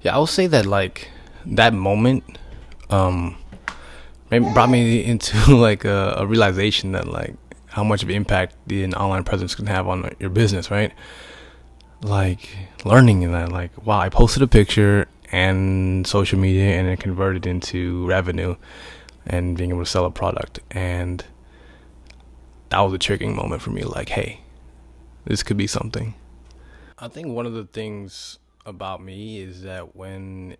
Yeah, I will say that like that moment um maybe brought me into like a realization that like how much of an impact an online presence can have on your business, right? Like learning that like wow, I posted a picture and social media and it converted into revenue and being able to sell a product, and that was a triggering moment for me, like hey, this could be something. I think one of the things about me is that when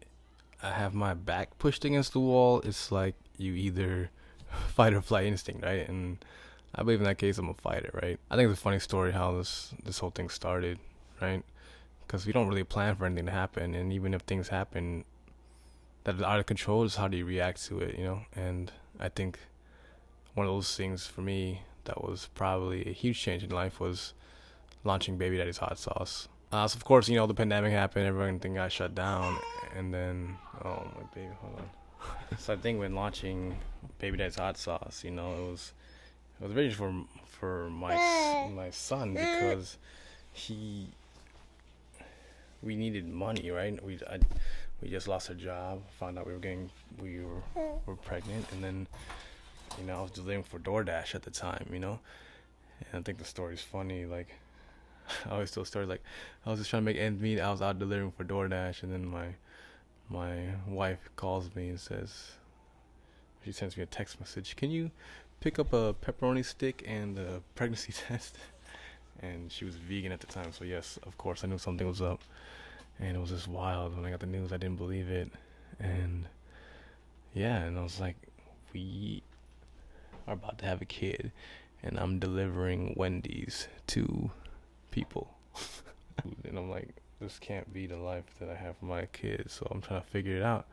I have my back pushed against the wall, it's like you either fight or flight instinct, right? And I believe in that case, I'm a fighter, right? I think it's a funny story how this whole thing started, right? Because we don't really plan for anything to happen, and even if things happen that are out of control, is how do you react to it, you know? And I think one of those things for me that was probably a huge change in life was launching Baby Daddy's hot sauce. So of course, the pandemic happened, everything got shut down, and then my baby, hold on. So I think when launching Baby Daddy's hot sauce, it was really for my son because he we needed money, right? We just lost our job, found out we were pregnant, and then I was delivering for DoorDash at the time, and I think the story's funny. Like I always tell stories like I was just trying to make ends meet. I was out delivering for DoorDash, and then my wife calls me and she sends me a text message. Can you pick up a pepperoni stick and a pregnancy test? And she was vegan at the time, so yes, of course, I knew something was up. And it was just wild when I got the news. I didn't believe it, and yeah, and I was like, we are about to have a kid, and I'm delivering Wendy's to people. And I'm like, this can't be the life that I have for my kids. So I'm trying to figure it out.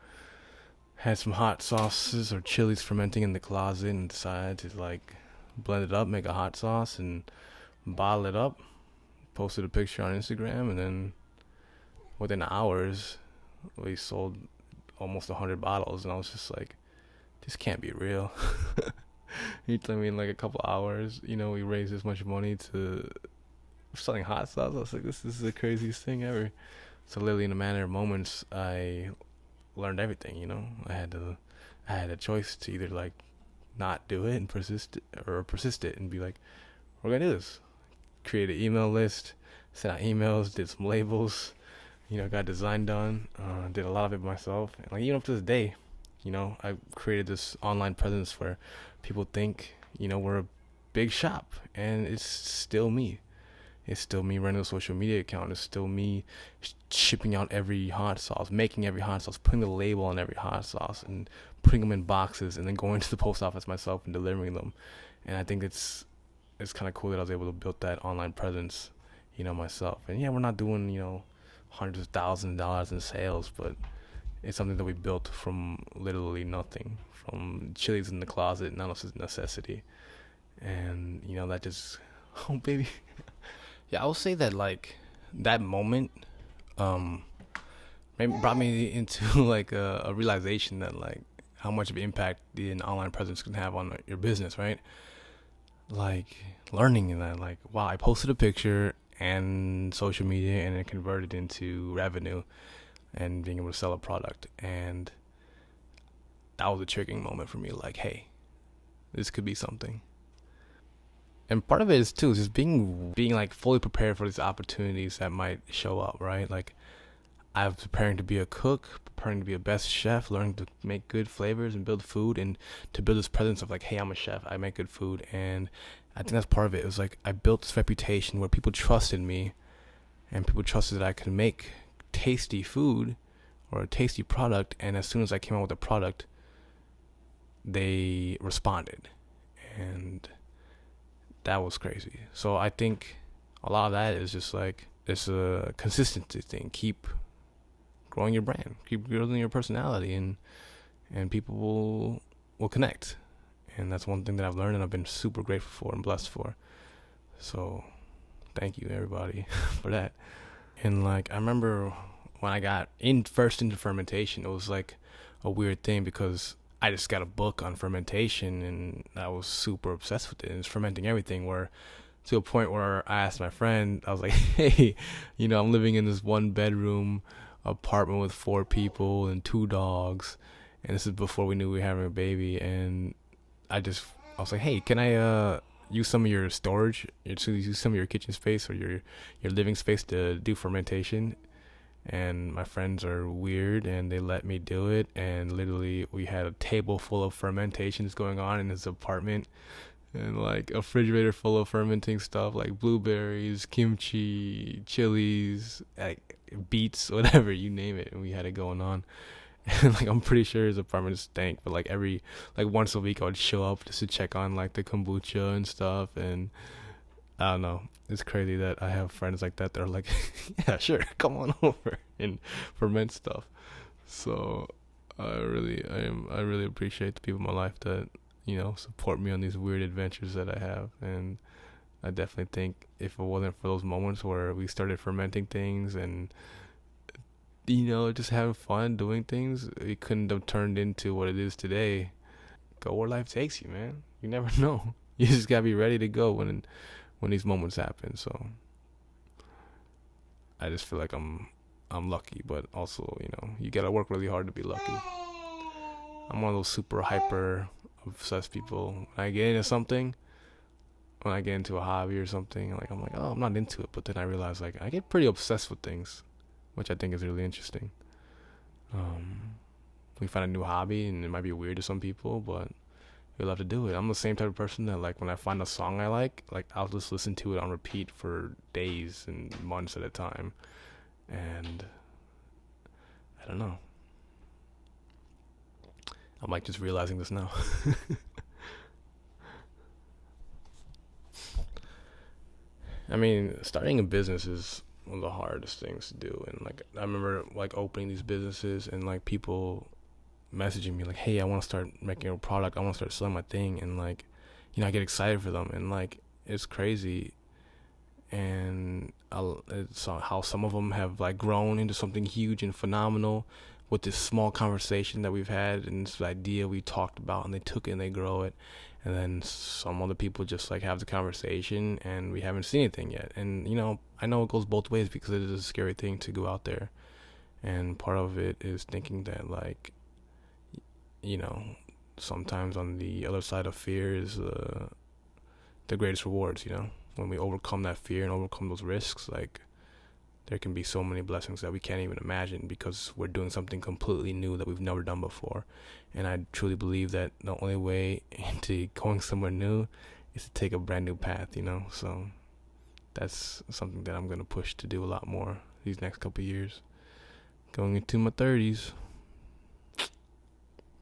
Had some hot sauces or chilies fermenting in the closet and decided to like blend it up, make a hot sauce, and bottle it up. Posted a picture on Instagram, and then within hours, we sold almost 100 bottles. And I was just like, this can't be real. You tell me in like a couple hours, we raised this much money to selling hot sauce. I was like, this is the craziest thing ever. So literally in a matter of moments, I learned everything. I had a choice to either like not do it and persist it and be like, we're gonna do this. Create an email list, sent out emails, did some labels, got design done, did a lot of it myself. And like even up to this day, I created this online presence where people think, we're a big shop, and it's still me. It's still me running a social media account. It's still me shipping out every hot sauce, making every hot sauce, putting the label on every hot sauce, and putting them in boxes, and then going to the post office myself and delivering them. And I think it's kind of cool that I was able to build that online presence, myself. And yeah, we're not doing, hundreds of thousands of dollars in sales, but it's something that we built from literally nothing, from chilies in the closet, not a necessity. And, that just, oh, baby. Yeah, I will say that like that moment maybe brought me into like a realization that like how much of an impact an online presence can have on your business, right? Like learning that like wow, I posted a picture and social media and it converted into revenue and being able to sell a product, and that was a triggering moment for me, like hey, this could be something. And part of it is too just being like fully prepared for these opportunities that might show up, right? Like I was preparing to be a cook, preparing to be a best chef, learning to make good flavors and build food, and to build this presence of like, hey, I'm a chef, I make good food. And I think that's part of it. It was like I built this reputation where people trusted me, and people trusted that I could make tasty food or a tasty product. And as soon as I came out with a product, they responded, and that was crazy. So I think a lot of that is just like it's a consistency thing. Keep growing your brand, keep building your personality, and people will connect. And that's one thing that I've learned, and I've been super grateful for and blessed for. So thank you everybody for that. And like I remember when I got first into fermentation, it was like a weird thing because I just got a book on fermentation and I was super obsessed with it. And it's fermenting everything, where to a point where I asked my friend, I was like, hey, I'm living in this one bedroom apartment with 4 people and 2 dogs, and this is before we knew we were having a baby. And I was like, hey, can I use some of your storage, use some of your kitchen space or your living space to do fermentation? And my friends are weird and they let me do it, and literally we had a table full of fermentations going on in this apartment, and like a refrigerator full of fermenting stuff like blueberries, kimchi, chilies, like beets, whatever, you name it, and we had it going on. And like I'm pretty sure his apartment stank, but like once a week I would show up just to check on like the kombucha and stuff. And I don't know, it's crazy that I have friends like that that are like, yeah, sure, come on over and ferment stuff. So I really appreciate the people in my life that, support me on these weird adventures that I have. And I definitely think if it wasn't for those moments where we started fermenting things and just having fun doing things, it couldn't have turned into what it is today. Go where life takes you, man. You never know. You just gotta be ready to go when these moments happen. So I just feel like I'm lucky, but also, you gotta work really hard to be lucky. I'm one of those super hyper obsessed people. When I get into something, when I get into a hobby or something, like I'm like, oh, I'm not into it, but then I realize like I get pretty obsessed with things, which I think is really interesting. We find a new hobby and it might be weird to some people, but you'll have to do it. I'm the same type of person that like when I find a song I like I'll just listen to it on repeat for days and months at a time. And I don't know, I'm like just realizing this now. I mean, starting a business is one of the hardest things to do. And like I remember like opening these businesses and like people messaging me like, hey, I want to start making a product, I want to start selling my thing, and like, I get excited for them, and like it's crazy. And it's how some of them have like grown into something huge and phenomenal with this small conversation that we've had and this idea we talked about, and they took it and they grow it. And then some other people just like have the conversation and we haven't seen anything yet. And I know it goes both ways because it is a scary thing to go out there, and part of it is thinking that like, sometimes on the other side of fear is the greatest rewards. When we overcome that fear and overcome those risks, like there can be so many blessings that we can't even imagine because we're doing something completely new that we've never done before. And I truly believe that the only way into going somewhere new is to take a brand new path, so that's something that I'm going to push to do a lot more these next couple of years, going into my 30s.